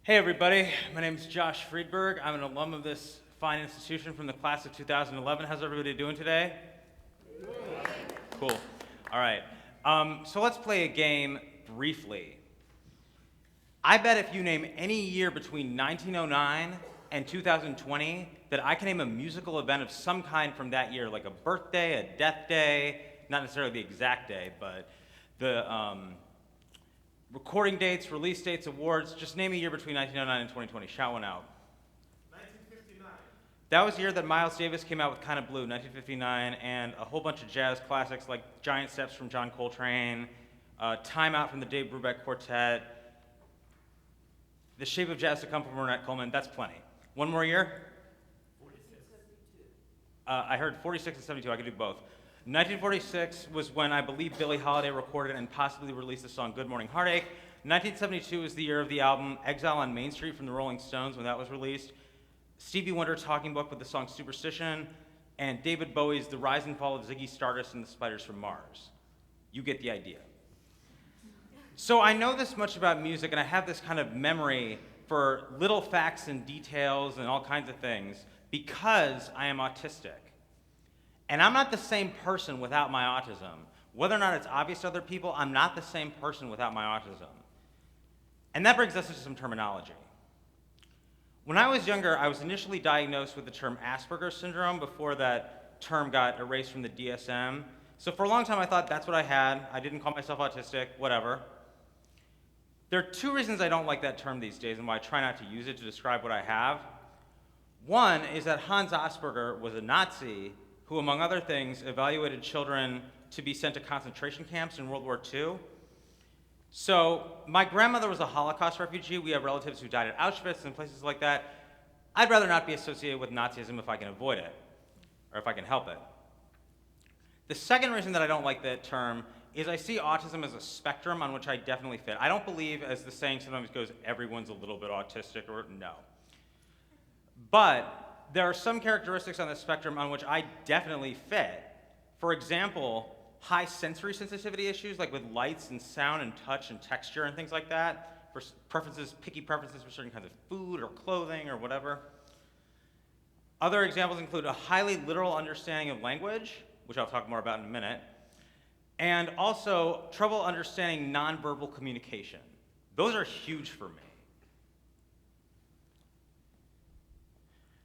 Hey everybody, my name is Josh Friedberg. I'm an alum of this fine institution from the class of 2011. How's everybody doing today? Cool. All right. So let's play a game briefly. I bet if you name any year between 1909 and 2020 that I can name a musical event of some kind from that year, like a birthday, a death day, not necessarily the exact day, but the recording dates, release dates, awards. Just name a year between 1909 and 2020. Shout one out. 1959. That was the year that Miles Davis came out with Kind of Blue, 1959, and a whole bunch of jazz classics like Giant Steps from John Coltrane, Time Out from the Dave Brubeck Quartet, The Shape of Jazz to Come from Ornette Coleman. That's plenty. One more year? 46. I heard 46 and 72. I could do both. 1946 was when I believe Billie Holiday recorded and possibly released the song Good Morning Heartache. 1972 is the year of the album Exile on Main Street from the Rolling Stones when that was released. Stevie Wonder's Talking Book with the song Superstition, and David Bowie's The Rise and Fall of Ziggy Stardust and the Spiders from Mars. You get the idea. So I know this much about music, and I have this kind of memory for little facts and details and all kinds of things because I am autistic. And I'm not the same person without my autism. Whether or not it's obvious to other people, I'm not the same person without my autism. And that brings us to some terminology. When I was younger, I was initially diagnosed with the term Asperger's syndrome before that term got erased from the DSM. So for a long time, I thought that's what I had. I didn't call myself autistic, whatever. There are two reasons I don't like that term these days and why I try not to use it to describe what I have. One is that Hans Asperger was a Nazi who, among other things, evaluated children to be sent to concentration camps in World War II. So my grandmother was a Holocaust refugee. We have relatives who died at Auschwitz and places like that. I'd rather not be associated with Nazism if I can avoid it, or if I can help it. The second reason that I don't like that term is I see autism as a spectrum on which I definitely fit. I don't believe, as the saying sometimes goes, everyone's a little bit autistic, or no. But there are some characteristics on the spectrum on which I definitely fit. For example, high sensory sensitivity issues, like with lights and sound and touch and texture and things like that, for picky preferences for certain kinds of food or clothing or whatever. Other examples include a highly literal understanding of language, which I'll talk more about in a minute, and also trouble understanding nonverbal communication. Those are huge for me.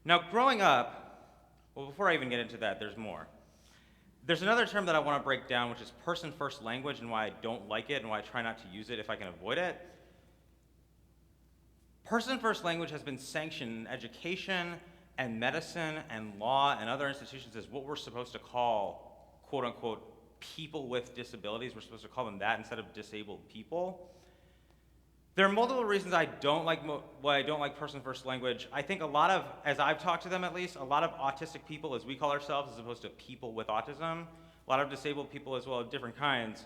Now, growing up, well, before I even get into that, there's more. There's another term that I want to break down, which is person-first language, and why I don't like it and why I try not to use it if I can avoid it. Person-first language has been sanctioned in education and medicine and law and other institutions as what we're supposed to call, quote-unquote, people with disabilities. We're supposed to call them that instead of disabled people. There are multiple reasons I don't like why I don't like person-first language. I think a lot of, as I've talked to them at least, a lot of autistic people, as we call ourselves, as opposed to people with autism, a lot of disabled people as well of different kinds,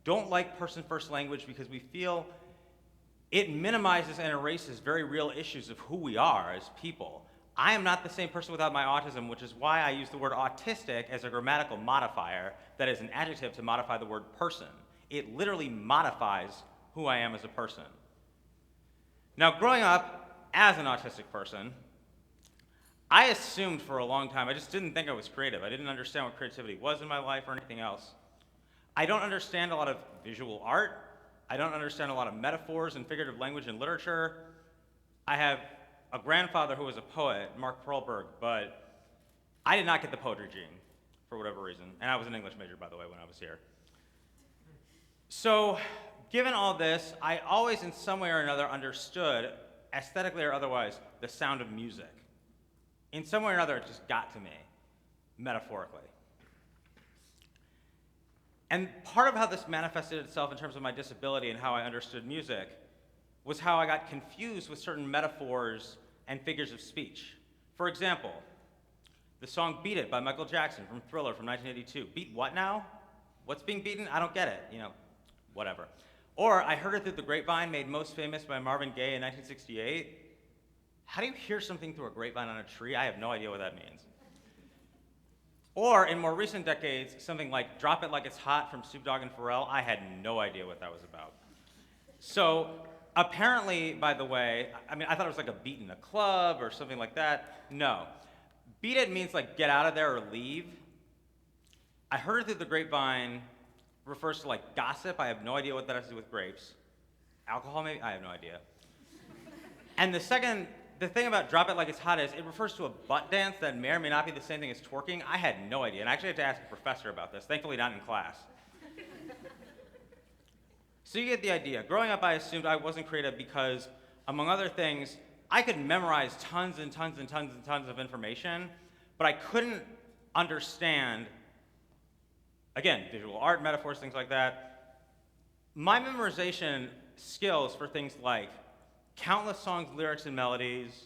don't like person-first language because we feel it minimizes and erases very real issues of who we are as people. I am not the same person without my autism, which is why I use the word autistic as a grammatical modifier that is an adjective to modify the word person. It literally modifies who I am as a person. Now, growing up as an autistic person, I assumed for a long time, I just didn't think I was creative. I didn't understand what creativity was in my life or anything else. I don't understand a lot of visual art. I don't understand a lot of metaphors and figurative language and literature. I have a grandfather who was a poet, Mark Perlberg, but I did not get the poetry gene for whatever reason. And I was an English major, by the way, when I was here. So, given all this, I always in some way or another understood, aesthetically or otherwise, the sound of music. In some way or another, it just got to me, metaphorically. And part of how this manifested itself in terms of my disability and how I understood music was how I got confused with certain metaphors and figures of speech. For example, the song Beat It by Michael Jackson from Thriller from 1982. Beat what now? What's being beaten? I don't get it, whatever. Or I Heard It Through the Grapevine, made most famous by Marvin Gaye in 1968. How do you hear something through a grapevine on a tree? I have no idea what that means. Or in more recent decades, something like Drop It Like It's Hot from Snoop Dogg and Pharrell. I had no idea what that was about. So Apparently, by the way, I mean, I thought it was like a beat in a club or something like that. No. Beat it means like get out of there or leave. I heard it through the grapevine refers to like gossip. I have no idea what that has to do with grapes. Alcohol, maybe? I have no idea. And the thing about drop it like it's hot is it refers to a butt dance that may or may not be the same thing as twerking. I had no idea, and I actually had to ask a professor about this, thankfully not in class. So you get the idea. Growing up, I assumed I wasn't creative because, among other things, I could memorize tons and tons and tons and tons of information, but I couldn't understand, again, visual art, metaphors, things like that. My memorization skills for things like countless songs, lyrics, and melodies,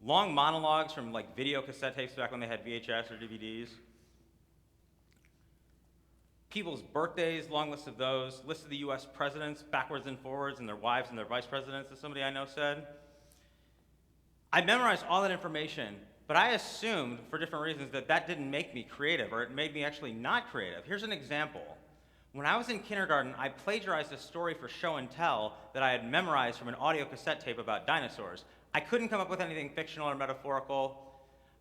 long monologues from like video cassette tapes back when they had VHS or DVDs, people's birthdays, long list of those, list of the US presidents backwards and forwards, and their wives and their vice presidents, as somebody I know said. I memorized all that information, but I assumed, for different reasons, that that didn't make me creative, or it made me actually not creative. Here's an example. When I was in kindergarten, I plagiarized a story for show and tell that I had memorized from an audio cassette tape about dinosaurs. I couldn't come up with anything fictional or metaphorical.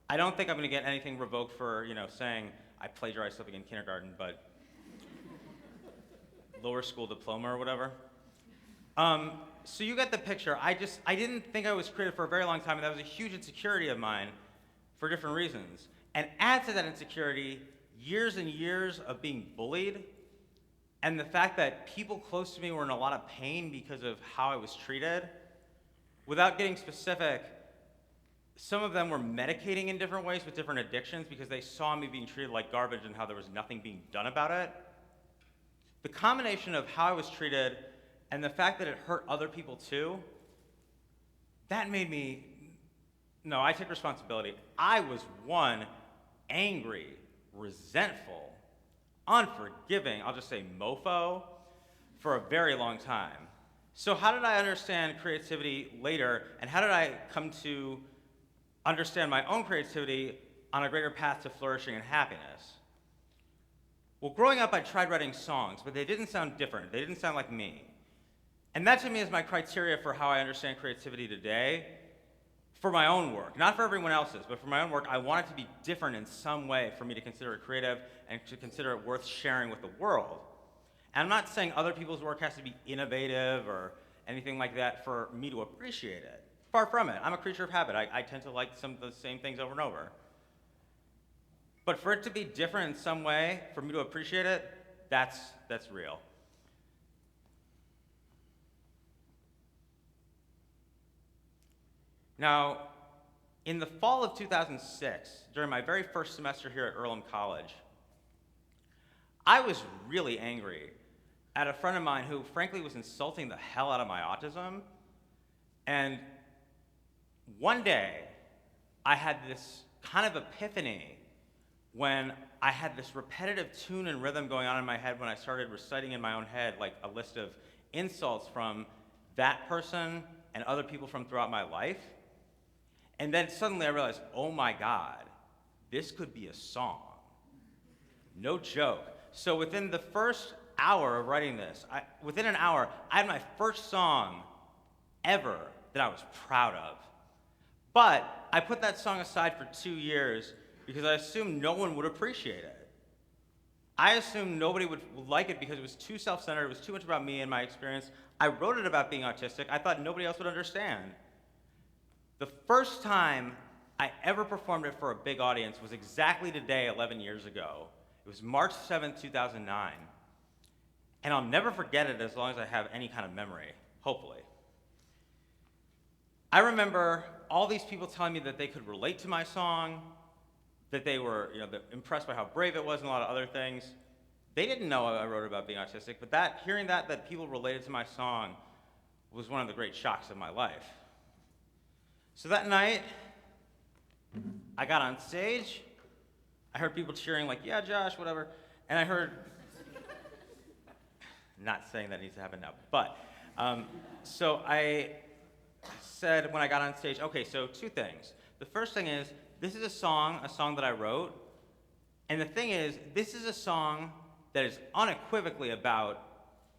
I don't think I'm going to get anything revoked for, saying I plagiarized something in kindergarten, but lower school diploma or whatever. So you get the picture. I didn't think I was creative for a very long time, and that was a huge insecurity of mine for different reasons. And add to that insecurity, years and years of being bullied, and the fact that people close to me were in a lot of pain because of how I was treated. Without getting specific, some of them were medicating in different ways with different addictions because they saw me being treated like garbage and how there was nothing being done about it. The combination of how I was treated and the fact that it hurt other people too, that made me, no, I take responsibility. I was one, angry, resentful, unforgiving, I'll just say mofo, for a very long time. So how did I understand creativity later, and how did I come to understand my own creativity on a greater path to flourishing and happiness? Well, growing up, I tried writing songs, but they didn't sound different. They didn't sound like me. And that to me is my criteria for how I understand creativity today for my own work. Not for everyone else's, but for my own work. I want it to be different in some way for me to consider it creative and to consider it worth sharing with the world. And I'm not saying other people's work has to be innovative or anything like that for me to appreciate it. Far from it. I'm a creature of habit. I tend to like some of the same things over and over. But for it to be different in some way, for me to appreciate it, that's real. Now, in the fall of 2006, during my very first semester here at Earlham College, I was really angry at a friend of mine who frankly was insulting the hell out of my autism. And one day, I had this kind of epiphany when I had this repetitive tune and rhythm going on in my head when I started reciting in my own head like a list of insults from that person and other people from throughout my life. And then suddenly I realized, oh my God, this could be a song. No joke. So within the first hour of writing this, within an hour, I had my first song ever that I was proud of. But I put that song aside for 2 years because I assumed no one would appreciate it. I assumed nobody would like it because it was too self-centered, it was too much about me and my experience. I wrote it about being autistic. I thought nobody else would understand. The first time I ever performed it for a big audience was exactly today, 11 years ago. It was March 7th, 2009. And I'll never forget it as long as I have any kind of memory, hopefully. I remember all these people telling me that they could relate to my song, that they were impressed by how brave it was and a lot of other things. They didn't know I wrote about being autistic, but hearing that people related to my song was one of the great shocks of my life. So that night, I got on stage. I heard people cheering like, yeah, Josh, whatever. And I heard, not saying that needs to happen now, but, so I said when I got on stage, okay, so 2 things. The first thing is, this is a song that I wrote. And the thing is, this is a song that is unequivocally about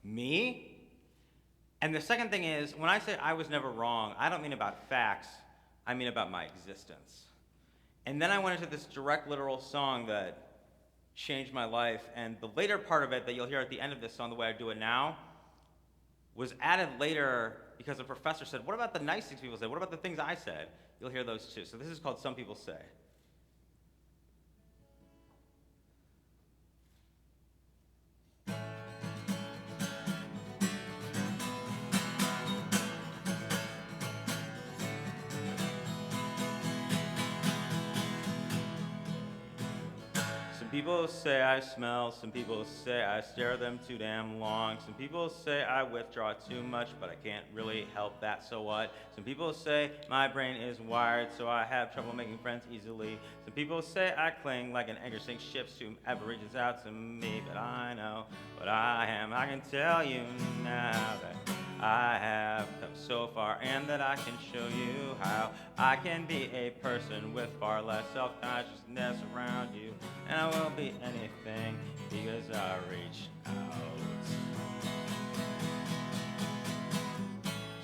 me And the second thing is, when I say I was never wrong, I don't mean about facts, I mean about my existence. And then I went into this direct literal song that changed my life, and the later part of it that you'll hear at the end of this song, the way I do it now, was added later because a professor said, what about the nice things people say? What about the things I said? You'll hear those too. So this is called Some People Say. Some people say I smell, some people say I stare at them too damn long. Some people say I withdraw too much, but I can't really help that, so what? Some people say my brain is wired, so I have trouble making friends easily. Some people say I cling like an anchor sinks ships to whomever reaches out to me, but I know what I am. I can tell you now that I have come so far, and that I can show you how I can be a person with far less self-consciousness around you, and I will be anything because I reach out.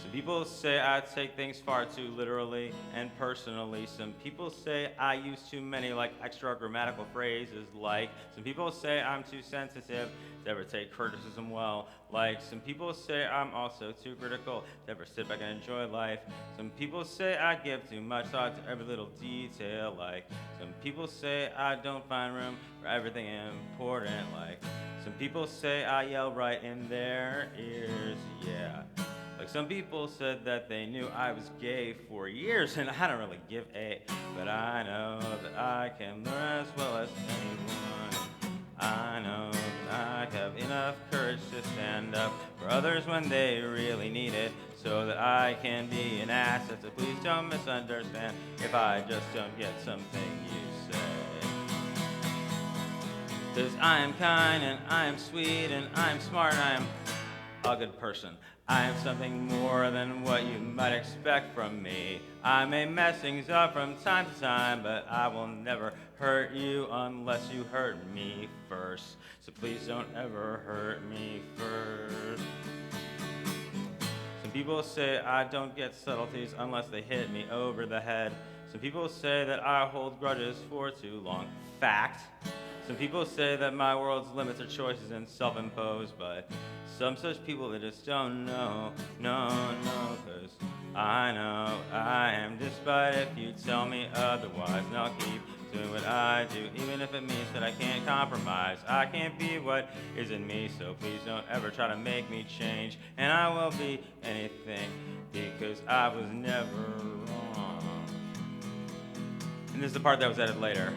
Some people say I take things far too literally and personally. Some people say I use too many like extra grammatical phrases like. Some people say I'm too sensitive to ever take criticism well. Like, some people say I'm also too critical to ever sit back and enjoy life. Some people say I give too much thought to every little detail. Like, some people say I don't find room for everything important. Like, some people say I yell right in their ears, yeah. Like, some people said that they knew I was gay for years, and I don't really give a, but I know that I can learn as well as anyone. I know that I have enough courage to stand up for others when they really need it, so that I can be an asset. So please don't misunderstand if I just don't get something you say. 'Cause I am kind and I am sweet and I am smart and I am a good person. I am something more than what you might expect from me. I may mess things up from time to time, but I will never hurt you unless you hurt me first. So please don't ever hurt me first. Some people say I don't get subtleties unless they hit me over the head. Some people say that I hold grudges for too long. Fact. Some people say that my world's limits are choices and self-imposed, but some such people that just don't know, no, 'cause I know I am, despite if you tell me otherwise, and I'll keep doing what I do, even if it means that I can't compromise. I can't be what isn't me, so please don't ever try to make me change, and I will be anything, because I was never wrong. And this is the part that was added later.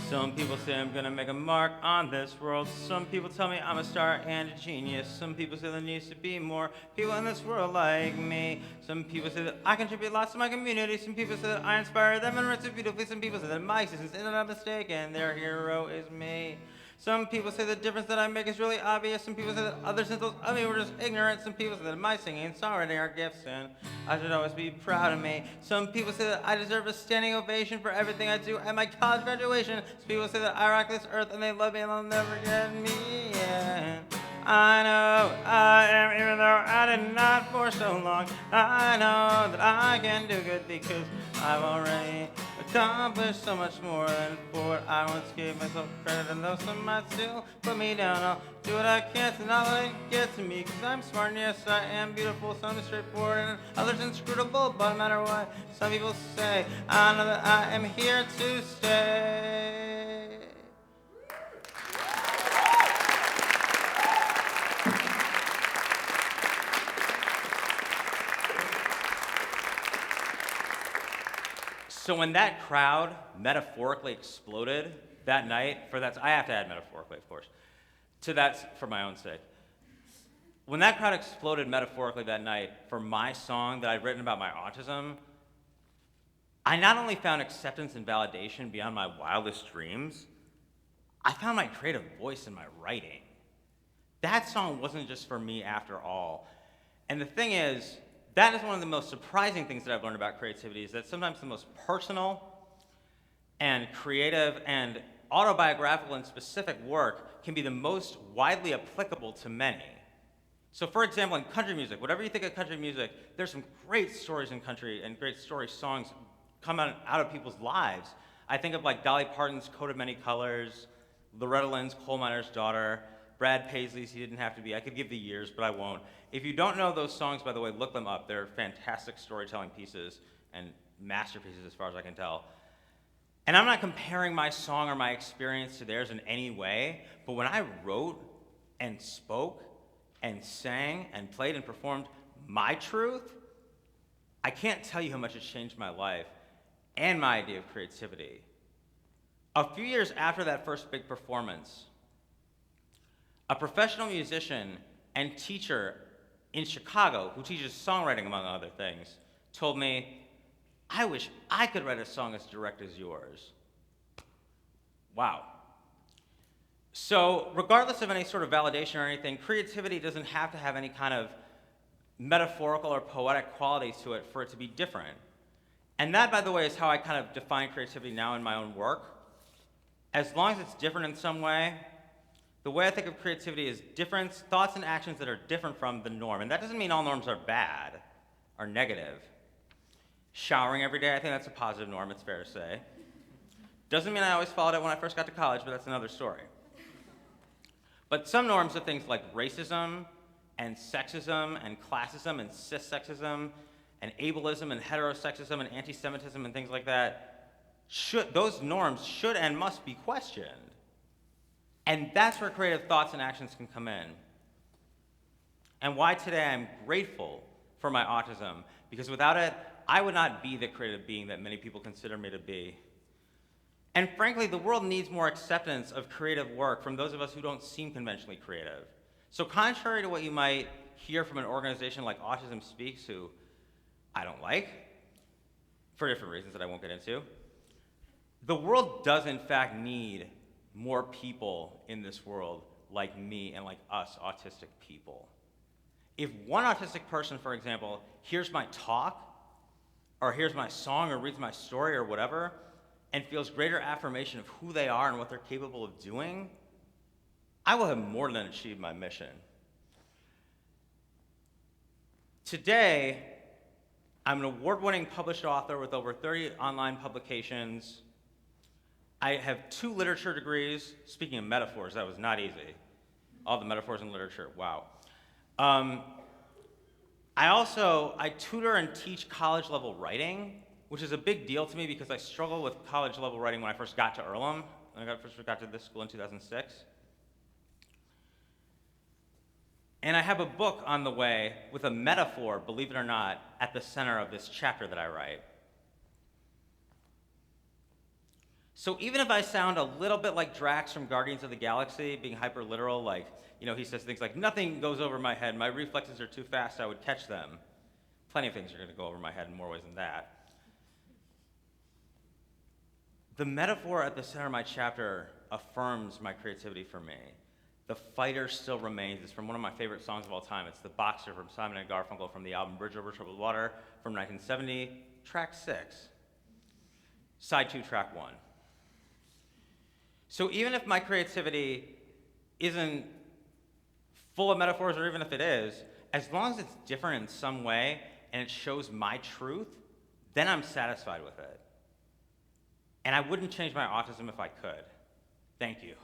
Some people say I'm gonna make a mark on this world. Some people tell me I'm a star and a genius. Some people say there needs to be more people in this world like me. Some people say that I contribute lots to my community. Some people say that I inspire them and write so beautifully. Some people say that my existence is not a mistake and their hero is me. Some people say the difference that I make is really obvious. Some people say that other symbols of me were just ignorant. Some people say that my singing and songwriting are gifts and I should always be proud of me. Some people say that I deserve a standing ovation for everything I do at my college graduation. Some people say that I rock this earth and they love me and they'll never get me. Yeah. I know I am, even though I did not for so long. I know that I can do good because I've already accomplished so much more than for what I once gave myself credit. And though some might still put me down, I'll do what I can to not let it get to me. 'Cause I'm smart and yes, I am beautiful. Some are straightforward and others inscrutable. But no matter what some people say, I know that I am here to stay. So when that crowd metaphorically exploded that night, I have to add metaphorically, of course, to that for my own sake. When that crowd exploded metaphorically that night for my song that I'd written about my autism, I not only found acceptance and validation beyond my wildest dreams, I found my creative voice in my writing. That song wasn't just for me after all. And the thing is, that is one of the most surprising things that I've learned about creativity, is that sometimes the most personal and creative and autobiographical and specific work can be the most widely applicable to many. So for example, in country music, whatever you think of country music, there's some great stories in country and great story songs come out of people's lives. I think of like Dolly Parton's Coat of Many Colors, Loretta Lynn's Coal Miner's Daughter, Brad Paisley's He Didn't Have to Be. I could give the years, but I won't. If you don't know those songs, by the way, look them up. They're fantastic storytelling pieces and masterpieces as far as I can tell. And I'm not comparing my song or my experience to theirs in any way, but when I wrote and spoke and sang and played and performed my truth, I can't tell you how much it's changed my life and my idea of creativity. A few years after that first big performance, a professional musician and teacher in Chicago, who teaches songwriting among other things, told me, "I wish I could write a song as direct as yours." Wow. So regardless of any sort of validation or anything, creativity doesn't have to have any kind of metaphorical or poetic qualities to it for it to be different. And that, by the way, is how I kind of define creativity now in my own work. As long as it's different in some way, the way I think of creativity is different thoughts and actions that are different from the norm. And that doesn't mean all norms are bad or negative. Showering every day, I think that's a positive norm, it's fair to say. Doesn't mean I always followed it when I first got to college, but that's another story. But some norms are things like racism and sexism and classism and cissexism and ableism and heterosexism and anti-Semitism and things like that. Those norms should and must be questioned. And that's where creative thoughts and actions can come in. And why today I'm grateful for my autism, because without it, I would not be the creative being that many people consider me to be. And frankly, the world needs more acceptance of creative work from those of us who don't seem conventionally creative. So contrary to what you might hear from an organization like Autism Speaks, who I don't like, for different reasons that I won't get into, the world does in fact need more people in this world like me and like us autistic people. If one autistic person, for example, hears my talk, or hears my song, or reads my story, or whatever, and feels greater affirmation of who they are and what they're capable of doing, I will have more than achieved my mission. Today, I'm an award-winning published author with over 30 online publications. I have 2 literature degrees. Speaking of metaphors, that was not easy. All the metaphors in literature, wow. I tutor and teach college-level writing, which is a big deal to me because I struggled with college-level writing when I first got to Earlham, when I first got to this school in 2006. And I have a book on the way with a metaphor, believe it or not, at the center of this chapter that I write. So even if I sound a little bit like Drax from Guardians of the Galaxy, being hyper-literal, like, he says things like, "Nothing goes over my head, my reflexes are too fast, I would catch them." Plenty of things are going to go over my head in more ways than that. The metaphor at the center of my chapter affirms my creativity for me. The fighter still remains. It's from one of my favorite songs of all time. It's The Boxer from Simon & Garfunkel from the album Bridge Over Troubled Water from 1970, track 6. Side 2, track 1. So even if my creativity isn't full of metaphors, or even if it is, as long as it's different in some way and it shows my truth, then I'm satisfied with it. And I wouldn't change my autism if I could. Thank you.